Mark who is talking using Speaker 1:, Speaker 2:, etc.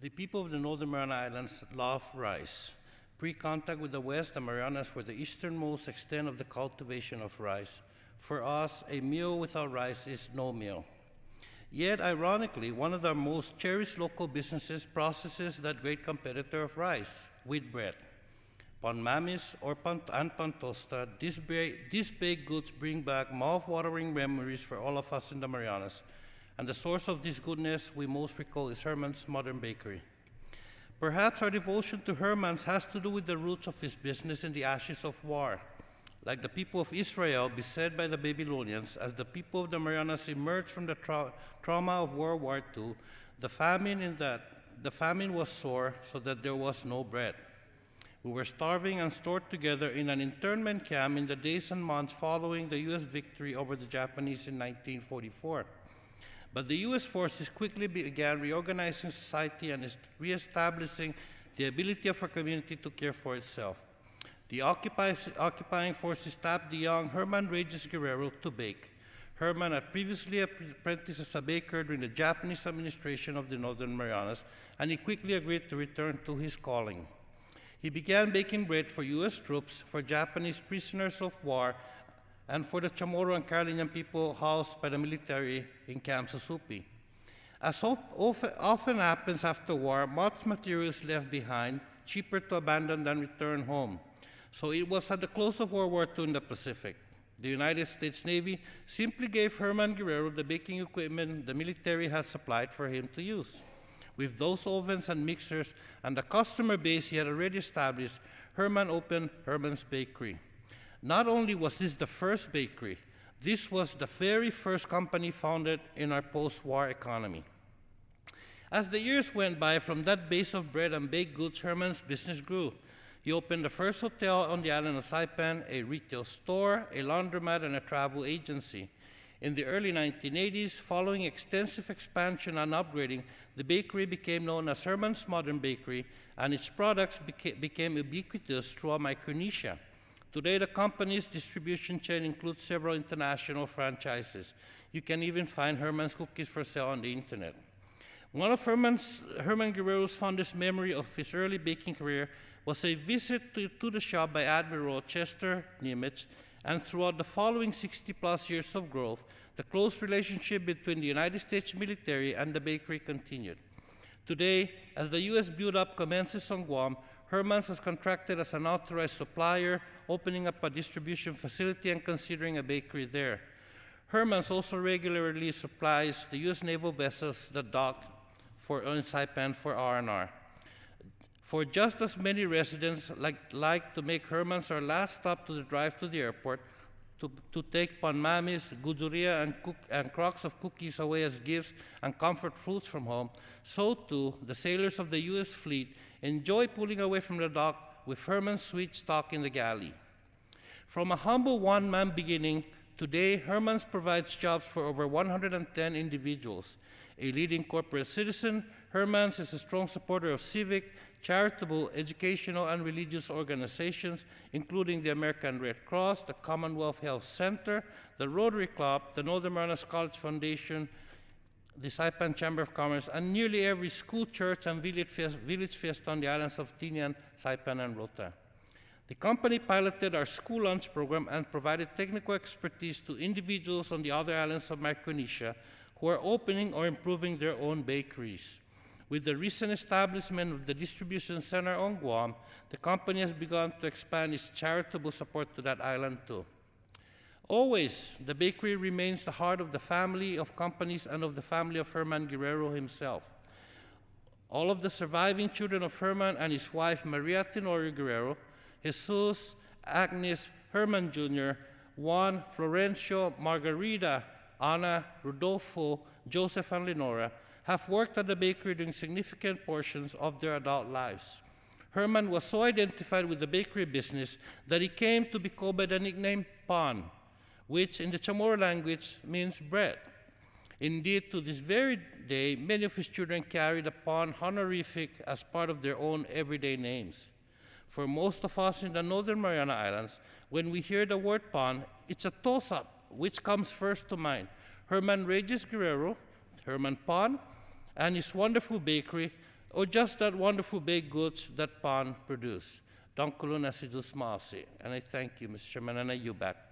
Speaker 1: The people of the Northern Mariana Islands love rice. Pre-contact with the West, the Marianas were the easternmost extent of the cultivation of rice. For us, a meal without rice is no meal. Yet, ironically, one of our most cherished local businesses processes that great competitor of rice, wheat bread. Pan mamis and pan tosta, these baked goods bring back mouth-watering memories for all of us in the Marianas, and the source of this goodness we most recall is Herman's Modern Bakery. Perhaps our devotion to Herman's has to do with the roots of his business in the ashes of war. Like the people of Israel beset by the Babylonians, as the people of the Marianas emerged from the trauma of World War II, the famine was sore so that there was no bread. We were starving and stored together in an internment camp in the days and months following the U.S. victory over the Japanese in 1944. But the U.S. forces quickly began reorganizing society and reestablishing the ability of our community to care for itself. The occupying forces tapped the young Herman Regis Guerrero to bake. Herman had previously apprenticed as a baker during the Japanese administration of the Northern Marianas, and he quickly agreed to return to his calling. He began baking bread for U.S. troops, for Japanese prisoners of war, and for the Chamorro and Carolinian people housed by the military in Camp Susupi. As often happens after war, much material is left behind, cheaper to abandon than return home. So it was at the close of World War II in the Pacific. The United States Navy simply gave Herman Guerrero the baking equipment the military had supplied for him to use. With those ovens and mixers and the customer base he had already established, Herman opened Herman's Bakery. Not only was this the first bakery, this was the very first company founded in our post-war economy. As the years went by, from that base of bread and baked goods, Herman's business grew. He opened the first hotel on the island of Saipan, a retail store, a laundromat, and a travel agency. In the early 1980s, following extensive expansion and upgrading, the bakery became known as Herman's Modern Bakery, and its products became ubiquitous throughout Micronesia. Today, the company's distribution chain includes several international franchises. You can even find Herman's cookies for sale on the internet. One of Herman Guerrero's fondest memory of his early baking career was a visit to the shop by Admiral Chester Nimitz, and throughout the following 60-plus years of growth, the close relationship between the United States military and the bakery continued. Today, as the U.S. build-up commences on Guam, Herman's has contracted as an authorized supplier, opening up a distribution facility and considering a bakery there. Herman's also regularly supplies the U.S. naval vessels that dock in Saipan for R&R. For just as many residents like to make Herman's our last stop to the drive to the airport, to take panmamis, guduria, and crocks of cookies away as gifts and comfort foods from home, so too the sailors of the U.S. fleet enjoy pulling away from the dock with Herman's sweet stock in the galley. From a humble one-man beginning, today Herman's provides jobs for over 110 individuals. A leading corporate citizen, Herman's is a strong supporter of civic, charitable, educational, and religious organizations, including the American Red Cross, the Commonwealth Health Center, the Rotary Club, the Northern Marianas College Foundation, the Saipan Chamber of Commerce, and nearly every school, church, and village fiesta on the islands of Tinian, Saipan, and Rota. The company piloted our school lunch program and provided technical expertise to individuals on the other islands of Micronesia who are opening or improving their own bakeries. With the recent establishment of the distribution center on Guam, the company has begun to expand its charitable support to that island too. Always, the bakery remains the heart of the family of companies and of the family of Herman Guerrero himself. All of the surviving children of Herman and his wife, Maria Tenorio Guerrero, Jesus, Agnes, Herman Jr., Juan, Florencio, Margarita, Ana, Rodolfo, Joseph, and Lenora, have worked at the bakery during significant portions of their adult lives. Herman was so identified with the bakery business that he came to be called by the nickname Pan, which in the Chamorro language means bread. Indeed, to this very day, many of his children carry the Pan honorific as part of their own everyday names. For most of us in the Northern Mariana Islands, when we hear the word Pan, it's a toss-up. Which comes first to mind? Herman Regis Guerrero, Herman Pan, and his wonderful bakery, or just that wonderful baked goods that PON produce. Don Kuluna Sidus Maasi. And I thank you, Mr. Chairman, and I yield back.